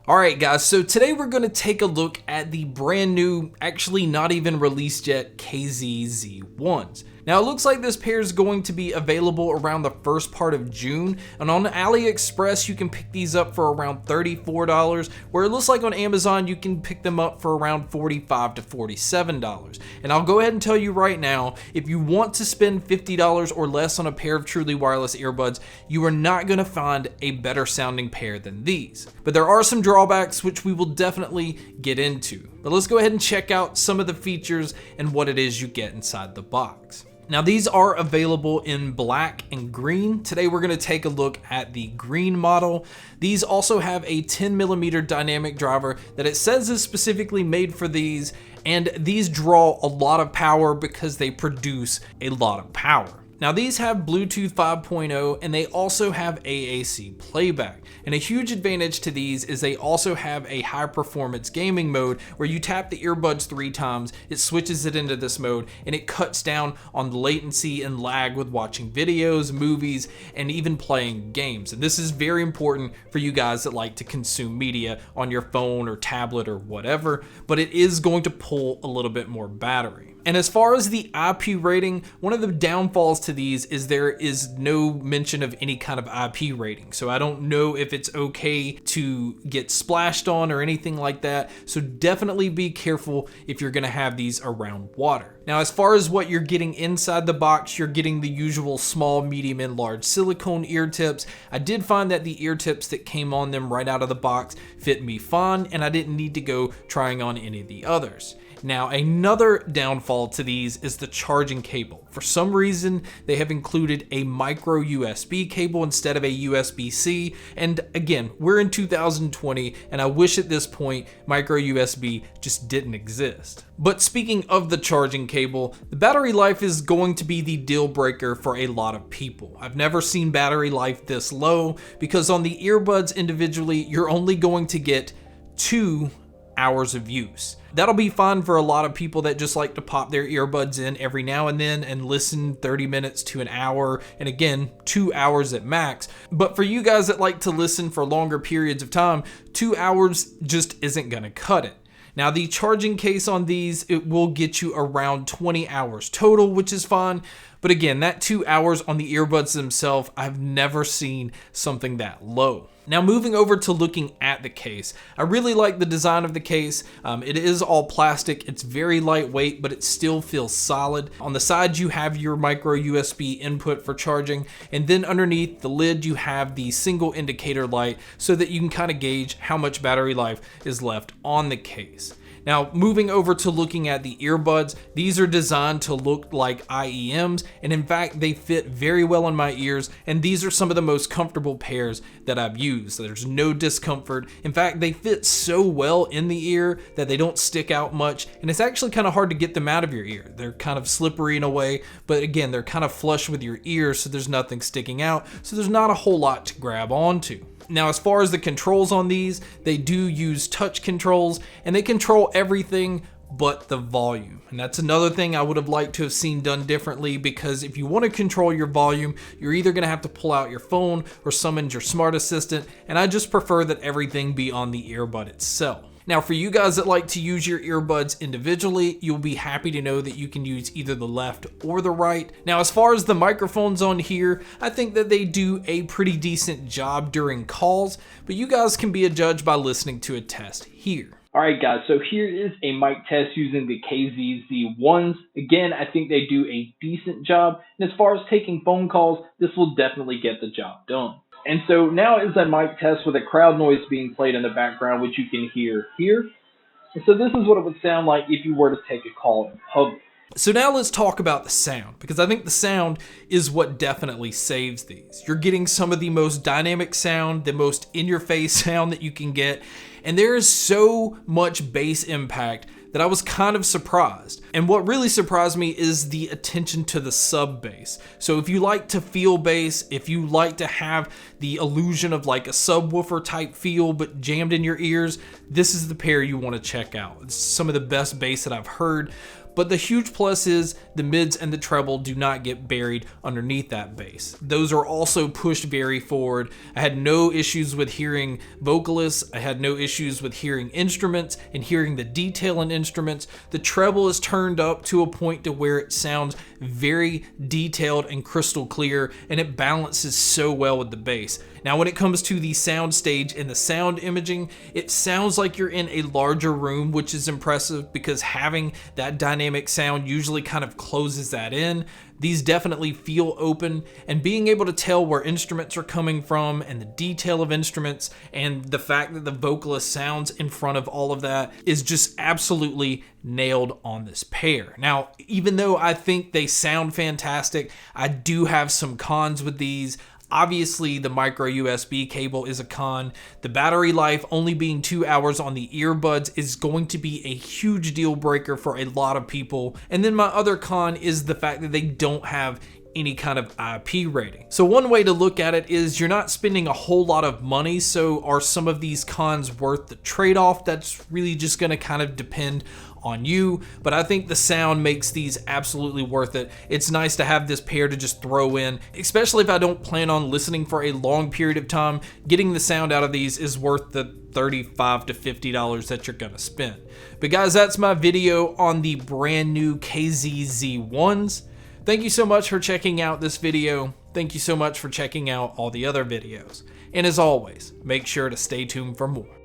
Alright guys, so today we're going to take a look at the brand new, actually not even released yet, KZZ1s. Now it looks like this pair is going to be available around the first part of June, and on AliExpress you can pick these up for around $34, where it looks like on Amazon you can pick them up for around $45 to $47. And I'll go ahead and tell you right now, if you want to spend $50 or less on a pair of truly wireless earbuds, you are not going to find a better sounding pair than these. But there are some drawbacks which we will definitely get into. But let's go ahead and check out some of the features and what it is you get inside the box. Now these are available in black and green. Today we're going to take a look at the green model. These also have a 10mm dynamic driver that it says is specifically made for these, and these draw a lot of power because they produce a lot of power. Now these have Bluetooth 5.0 and they also have AAC playback. And a huge advantage to these is they also have a high performance gaming mode where you tap the earbuds 3 times, it switches it into this mode, and it cuts down on the latency and lag with watching videos, movies, and even playing games. And this is very important for you guys that like to consume media on your phone or tablet or whatever, but it is going to pull a little bit more battery. And as far as the IP rating, one of the downfalls to these is there is no mention of any kind of IP rating. So I don't know if it's okay to get splashed on or anything like that. So definitely be careful if you're gonna have these around water. Now, as far as what you're getting inside the box, you're getting the usual small, medium, and large silicone ear tips. I did find that the ear tips that came on them right out of the box fit me fine, and I didn't need to go trying on any of the others. Now, another downfall to these is the charging cable. For some reason, they have included a micro USB cable instead of a USB-C. And again, we're in 2020, and I wish at this point micro USB just didn't exist. But speaking of the charging cable, the battery life is going to be the deal breaker for a lot of people. I've never seen battery life this low because on the earbuds individually, you're only going to get 2 hours of use. That'll be fine for a lot of people that just like to pop their earbuds in every now and then and listen 30 minutes to an hour, and again, 2 hours at max. But for you guys that like to listen for longer periods of time, 2 hours just isn't gonna cut it. Now the charging case on these, it will get you around 20 hours total, which is fine. But again, that 2 hours on the earbuds themselves, I've never seen something that low. Now moving over to looking at the case, I really like the design of the case. It is all plastic, it's very lightweight, but it still feels solid. On the side you have your micro USB input for charging, and then underneath the lid you have the single indicator light so that you can kind of gauge how much battery life is left on the case. Now, moving over to looking at the earbuds, these are designed to look like IEMs, and in fact, they fit very well in my ears, and these are some of the most comfortable pairs that I've used. There's no discomfort. In fact, they fit so well in the ear that they don't stick out much, and it's actually kind of hard to get them out of your ear. They're kind of slippery in a way, but again, they're kind of flush with your ears, so there's nothing sticking out, so there's not a whole lot to grab onto. Now, as far as the controls on these, they do use touch controls, and they control everything but the volume. And that's another thing I would have liked to have seen done differently, because if you want to control your volume, you're either going to have to pull out your phone or summon your smart assistant, and I just prefer that everything be on the earbud itself. Now, for you guys that like to use your earbuds individually, you'll be happy to know that you can use either the left or the right. Now, as far as the microphones on here, I think that they do a pretty decent job during calls, but you guys can be a judge by listening to a test here. Alright guys, so here is a mic test using the KZZ1s. Again, I think they do a decent job, and as far as taking phone calls, this will definitely get the job done. And so now is a mic test with a crowd noise being played in the background, which you can hear here. And so this is what it would sound like if you were to take a call in public. So now let's talk about the sound, because I think the sound is what definitely saves these. You're getting some of the most dynamic sound, the most in-your-face sound that you can get, and there is so much bass impact that I was kind of surprised. And what really surprised me is the attention to the sub bass. So if you like to feel bass, if you like to have the illusion of like a subwoofer type feel but jammed in your ears, this is the pair you want to check out. It's some of the best bass that I've heard. But the huge plus is the mids and the treble do not get buried underneath that bass. Those are also pushed very forward. I had no issues with hearing vocalists. I had no issues with hearing instruments and hearing the detail in instruments. The treble is turned up to a point to where it sounds very detailed and crystal clear, and it balances so well with the bass. Now, when it comes to the sound stage and the sound imaging, it sounds like you're in a larger room, which is impressive because having that dynamic sound usually kind of closes that in. These definitely feel open, and being able to tell where instruments are coming from and the detail of instruments and the fact that the vocalist sounds in front of all of that is just absolutely nailed on this pair. Now, even though I think they sound fantastic, I do have some cons with these. Obviously, the micro USB cable is a con. The battery life only being 2 hours on the earbuds is going to be a huge deal breaker for a lot of people. And then my other con is the fact that they don't have any kind of IP rating. So one way to look at it is you're not spending a whole lot of money, so are some of these cons worth the trade-off? That's really just gonna kind of depend on you, but I think the sound makes these absolutely worth it. It's nice to have this pair to just throw in, especially if I don't plan on listening for a long period of time. Getting the sound out of these is worth the $35 to $50 that you're gonna spend. But guys, that's my video on the brand new KZZ1s. Thank you so much for checking out this video. Thank you so much for checking out all the other videos. And as always, make sure to stay tuned for more.